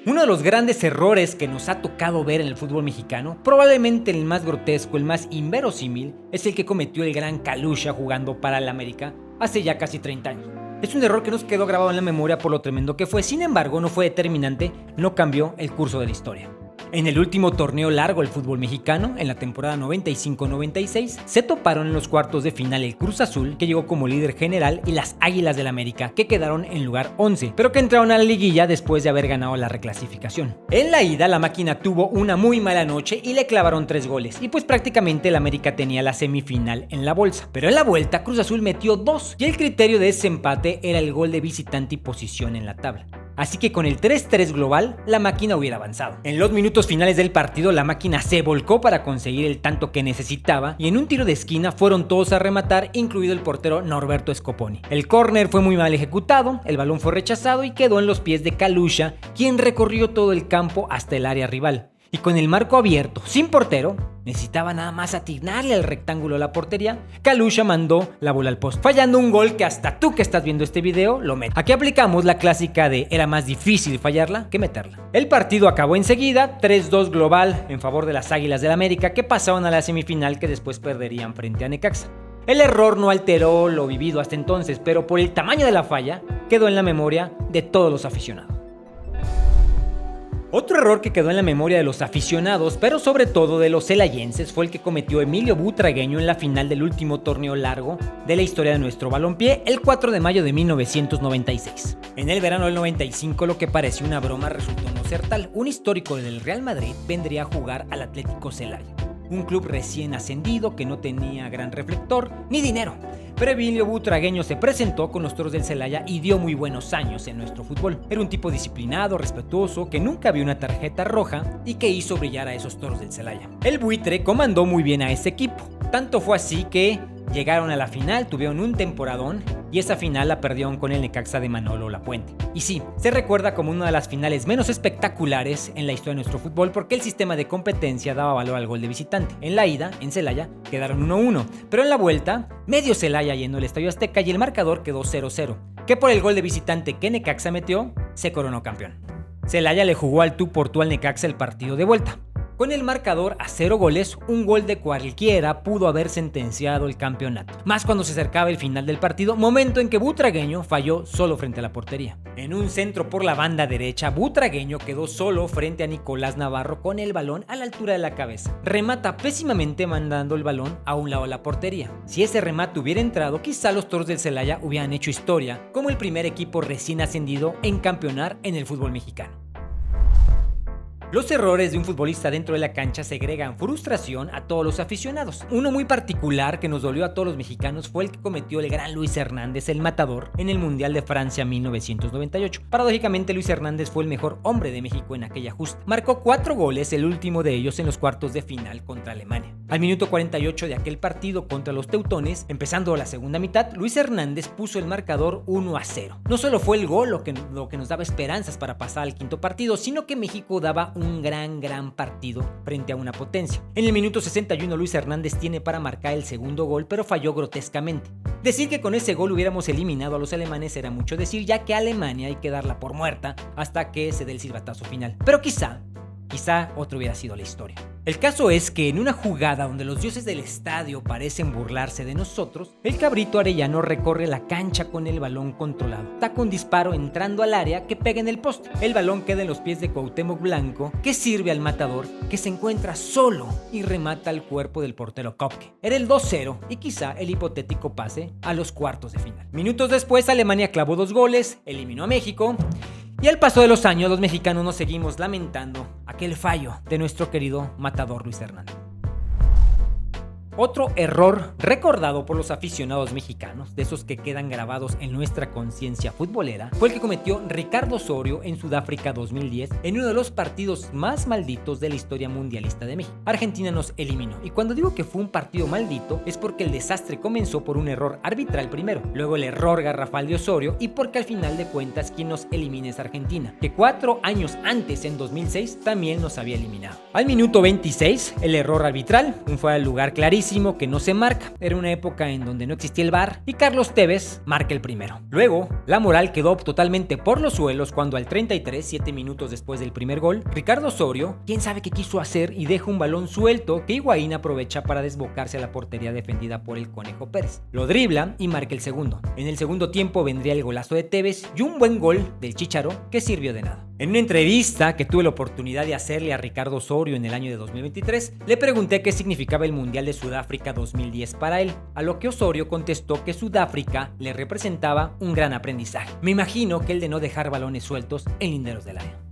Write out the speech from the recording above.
Uno de los grandes errores que nos ha tocado ver en el fútbol mexicano, probablemente el más grotesco, el más inverosímil, es el que cometió el gran Kalusha jugando para el América hace ya casi 30 años. Es un error que nos quedó grabado en la memoria por lo tremendo que fue, sin embargo no fue determinante, no cambió el curso de la historia. En el último torneo largo del fútbol mexicano, en la temporada 95-96, se toparon en los cuartos de final el Cruz Azul, que llegó como líder general, y las Águilas del América, que quedaron en lugar 11, pero que entraron a la liguilla después de haber ganado la reclasificación. En la ida, la máquina tuvo una muy mala noche y le clavaron 3 goles, y pues prácticamente el América tenía la semifinal en la bolsa. Pero en la vuelta, Cruz Azul metió 2, y el criterio de ese empate era el gol de visitante y posición en la tabla. Así que con el 3-3 global, la máquina hubiera avanzado. En los minutos finales del partido, la máquina se volcó para conseguir el tanto que necesitaba y en un tiro de esquina fueron todos a rematar, incluido el portero Norberto Scoponi. El córner fue muy mal ejecutado, el balón fue rechazado y quedó en los pies de Kalusha, quien recorrió todo el campo hasta el área rival. Y con el marco abierto, sin portero, necesitaba nada más atinarle al rectángulo de la portería, Kalusha mandó la bola al poste, fallando un gol que hasta tú que estás viendo este video lo metes. Aquí aplicamos la clásica de era más difícil fallarla que meterla. El partido acabó enseguida, 3-2 global en favor de las Águilas del América, que pasaron a la semifinal que después perderían frente a Necaxa. El error no alteró lo vivido hasta entonces, pero por el tamaño de la falla, quedó en la memoria de todos los aficionados. Otro error que quedó en la memoria de los aficionados, pero sobre todo de los celayenses, fue el que cometió Emilio Butragueño en la final del último torneo largo de la historia de nuestro balompié, el 4 de mayo de 1996. En el verano del 95, lo que parecía una broma resultó no ser tal. Un histórico del Real Madrid vendría a jugar al Atlético Celaya, un club recién ascendido que no tenía gran reflector ni dinero. Pero Emilio Butragueño se presentó con los Toros del Celaya y dio muy buenos años en nuestro fútbol. Era un tipo disciplinado, respetuoso, que nunca vio una tarjeta roja y que hizo brillar a esos Toros del Celaya. El buitre comandó muy bien a ese equipo. Tanto fue así que llegaron a la final, tuvieron un temporadón y esa final la perdieron con el Necaxa de Manolo Lapuente. Y sí, se recuerda como una de las finales menos espectaculares en la historia de nuestro fútbol porque el sistema de competencia daba valor al gol de visitante. En la ida, en Celaya, quedaron 1-1, pero en la vuelta, medio Celaya llenó el Estadio Azteca y el marcador quedó 0-0, que por el gol de visitante que Necaxa metió, se coronó campeón. Celaya le jugó al tú por tú al Necaxa el partido de vuelta. Con el marcador a 0 goles, un gol de cualquiera pudo haber sentenciado el campeonato. Más cuando se acercaba el final del partido, momento en que Butragueño falló solo frente a la portería. En un centro por la banda derecha, Butragueño quedó solo frente a Nicolás Navarro con el balón a la altura de la cabeza. Remata pésimamente mandando el balón a un lado de la portería. Si ese remate hubiera entrado, quizá los Toros del Celaya hubieran hecho historia como el primer equipo recién ascendido en campeonar en el fútbol mexicano. Los errores de un futbolista dentro de la cancha segregan frustración a todos los aficionados. Uno muy particular que nos dolió a todos los mexicanos fue el que cometió el gran Luis Hernández, el matador, en el Mundial de Francia 1998. Paradójicamente, Luis Hernández fue el mejor hombre de México en aquella justa. Marcó 4 goles, el último de ellos en los cuartos de final contra Alemania. Al minuto 48 de aquel partido contra los teutones, empezando la segunda mitad, Luis Hernández puso el marcador 1-0. No solo fue el gol lo que nos daba esperanzas para pasar al quinto partido, sino que México daba un gran partido frente a una potencia. En el minuto 61 Luis Hernández tiene para marcar el segundo gol, pero falló grotescamente. Decir que con ese gol hubiéramos eliminado a los alemanes era mucho decir, ya que a Alemania hay que darla por muerta hasta que se dé el silbatazo final. Pero quizá otra hubiera sido la historia. El caso es que en una jugada donde los dioses del estadio parecen burlarse de nosotros, el cabrito Arellano recorre la cancha con el balón controlado. Taca un disparo entrando al área que pega en el poste. El balón queda en los pies de Cuauhtémoc Blanco, que sirve al matador, que se encuentra solo y remata al cuerpo del portero Kopke. Era el 2-0 y quizá el hipotético pase a los cuartos de final. Minutos después, Alemania clavó 2 goles, eliminó a México. Y al paso de los años, los mexicanos nos seguimos lamentando aquel fallo de nuestro querido matador Luis Hernández. Otro error recordado por los aficionados mexicanos, de esos que quedan grabados en nuestra conciencia futbolera, fue el que cometió Ricardo Osorio en Sudáfrica 2010 en uno de los partidos más malditos de la historia mundialista de México. Argentina nos eliminó, y cuando digo que fue un partido maldito es porque el desastre comenzó por un error arbitral primero, luego el error garrafal de Osorio y porque al final de cuentas quien nos elimina es Argentina, que 4 años antes, en 2006, también nos había eliminado. Al minuto 26, el error arbitral, un fuera de lugar clarísimo, clarísimo que no se marca. Era una época en donde no existía el VAR y Carlos Tevez marca el primero. Luego, la moral quedó totalmente por los suelos cuando al 33, 7 minutos después del primer gol, Ricardo Osorio, quién sabe qué quiso hacer y deja un balón suelto que Higuaín aprovecha para desbocarse a la portería defendida por el Conejo Pérez. Lo dribla y marca el segundo. En el segundo tiempo vendría el golazo de Tevez y un buen gol del Chícharo que sirvió de nada. En una entrevista que tuve la oportunidad de hacerle a Ricardo Osorio en el año de 2023, le pregunté qué significaba el Mundial de Sudáfrica 2010 para él, a lo que Osorio contestó que Sudáfrica le representaba un gran aprendizaje. Me imagino que el de no dejar balones sueltos en linderos del área.